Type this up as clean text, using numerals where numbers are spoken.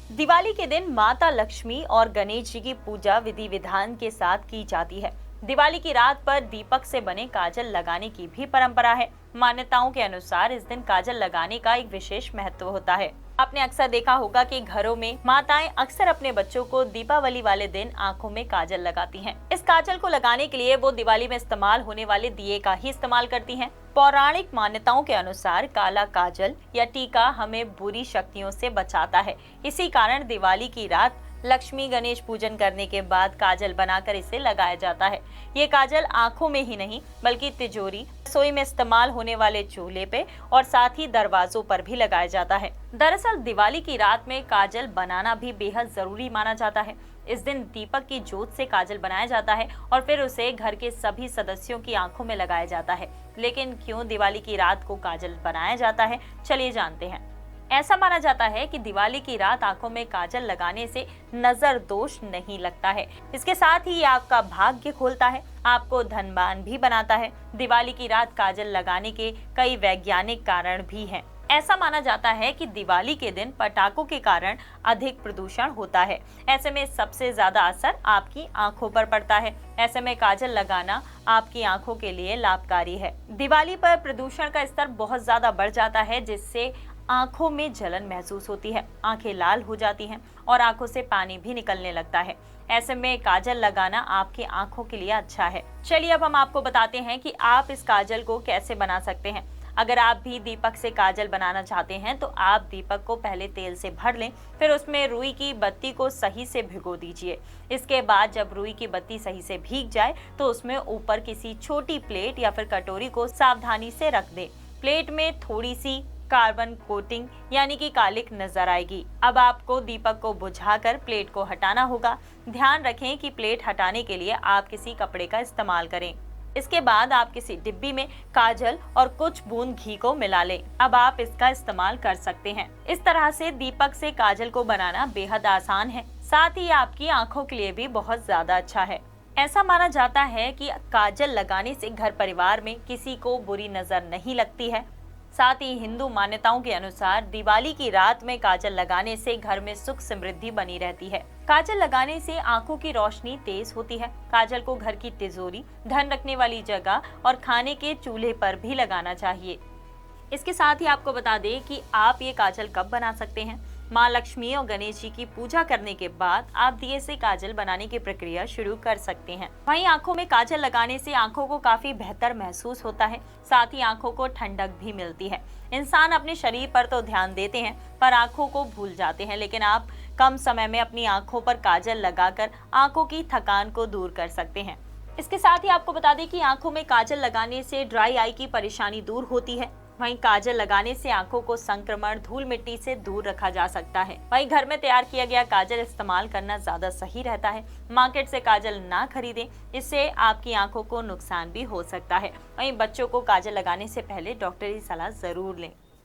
दिवाली के दिन माता लक्ष्मी और गणेश जी की पूजा विधि विधान के साथ की जाती है। दिवाली की रात पर दीपक से बने काजल लगाने की भी परंपरा है। मान्यताओं के अनुसार इस दिन काजल लगाने का एक विशेष महत्व होता है। आपने अक्सर देखा होगा कि घरों में माताएं अक्सर अपने बच्चों को दीपावली वाले दिन आंखों में काजल लगाती हैं। इस काजल को लगाने के लिए वो दिवाली में इस्तेमाल होने वाले दिए का ही इस्तेमाल करती हैं। पौराणिक मान्यताओं के अनुसार काला काजल या टीका हमें बुरी शक्तियों से बचाता है। इसी कारण दिवाली की रात लक्ष्मी गणेश पूजन करने के बाद काजल बनाकर इसे लगाया जाता है। ये काजल आंखों में ही नहीं बल्कि तिजोरी, रसोई में इस्तेमाल होने वाले चूल्हे पे और साथ ही दरवाजों पर भी लगाया जाता है। दरअसल दिवाली की रात में काजल बनाना भी बेहद जरूरी माना जाता है। इस दिन दीपक की जोत से काजल बनाया जाता है और फिर उसे घर के सभी सदस्यों की आंखों में लगाया जाता है। लेकिन क्यों दिवाली की रात को काजल बनाया जाता है, चलिए जानते हैं। ऐसा माना जाता है कि दिवाली की रात आंखों में काजल लगाने से नजर दोष नहीं लगता है। इसके साथ ही ये आपका भाग्य खोलता है, आपको धनवान भी बनाता है। दिवाली की रात काजल लगाने के कई वैज्ञानिक कारण भी हैं। ऐसा माना जाता है कि दिवाली के दिन पटाखों के कारण अधिक प्रदूषण होता है। ऐसे में सबसे ज्यादा असर आपकी आंखों पर पड़ता है। ऐसे में काजल लगाना आपकी आंखों के लिए लाभकारी है। दिवाली पर प्रदूषण का स्तर बहुत ज्यादा बढ़ जाता है, जिससे आंखों में जलन महसूस होती है, आंखें लाल हो जाती हैं और आंखों से पानी भी निकलने लगता है। ऐसे में काजल लगाना आपकी आंखों के लिए अच्छा है। चलिए अब हम आपको बताते हैं कि आप इस काजल को कैसे बना सकते हैं। अगर आप भी दीपक से काजल बनाना चाहते हैं तो आप दीपक को पहले तेल से भर लें, फिर उसमें रुई की बत्ती को सही से भिगो दीजिए। इसके बाद जब रुई की बत्ती सही से भीग जाए तो उसमें ऊपर किसी छोटी प्लेट या फिर कटोरी को सावधानी से रख दें। प्लेट में थोड़ी सी कार्बन कोटिंग यानी कि कालिक नजर आएगी। अब आपको दीपक को बुझाकर प्लेट को हटाना होगा। ध्यान रखें कि प्लेट हटाने के लिए आप किसी कपड़े का इस्तेमाल करें। इसके बाद आप किसी डिब्बी में काजल और कुछ बूंद घी को मिला लें। अब आप इसका इस्तेमाल कर सकते हैं। इस तरह से दीपक से काजल को बनाना बेहद आसान है, साथ ही आपकी आंखों के लिए भी बहुत ज्यादा अच्छा है। ऐसा माना जाता है कि काजल लगाने से घर परिवार में किसी को बुरी नजर नहीं लगती है। साथ ही हिंदू मान्यताओं के अनुसार दिवाली की रात में काजल लगाने से घर में सुख समृद्धि बनी रहती है। काजल लगाने से आंखों की रोशनी तेज होती है। काजल को घर की तिजोरी, धन रखने वाली जगह और खाने के चूल्हे पर भी लगाना चाहिए। इसके साथ ही आपको बता दें कि आप ये काजल कब बना सकते हैं। माँ लक्ष्मी और गणेश जी की पूजा करने के बाद आप दिए से काजल बनाने की प्रक्रिया शुरू कर सकते हैं। वहीं आंखों में काजल लगाने से आंखों को काफी बेहतर महसूस होता है, साथ ही आंखों को ठंडक भी मिलती है। इंसान अपने शरीर पर तो ध्यान देते हैं पर आंखों को भूल जाते हैं, लेकिन आप कम समय में अपनी आंखों पर काजल लगाकर आंखों की थकान को दूर कर सकते हैं। इसके साथ ही आपको बता दें कि आंखों में काजल लगाने से ड्राई आई की परेशानी दूर होती है। वहीं काजल लगाने से आंखों को संक्रमण, धूल मिट्टी से दूर रखा जा सकता है। वहीं घर में तैयार किया गया काजल इस्तेमाल करना ज्यादा सही रहता है। मार्केट से काजल ना खरीदें, इससे आपकी आंखों को नुकसान भी हो सकता है। वहीं बच्चों को काजल लगाने से पहले डॉक्टरी सलाह जरूर लें।